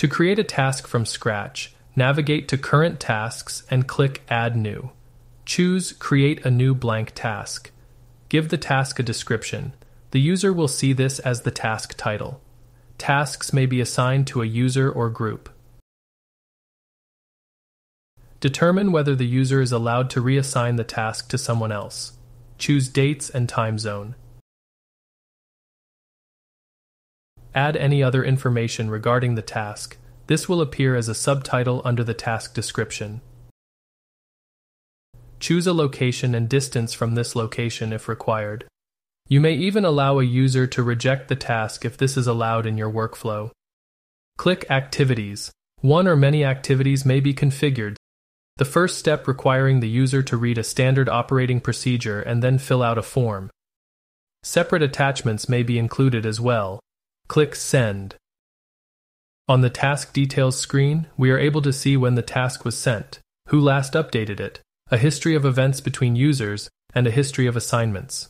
To create a task from scratch, navigate to Current Tasks and click Add New. Choose Create a New Blank Task. Give the task a description. The user will see this as the task title. Tasks may be assigned to a user or group. Determine whether the user is allowed to reassign the task to someone else. Choose Dates and Time Zone. Add any other information regarding the task. This will appear as a subtitle under the task description. Choose a location and distance from this location if required. You may even allow a user to reject the task if this is allowed in your workflow. Click Activities. One or many activities may be configured. The first step requiring the user to read a standard operating procedure and then fill out a form. Separate attachments may be included as well. Click Send. On the Task Details screen, we are able to see when the task was sent, who last updated it, a history of events between users, and a history of assignments.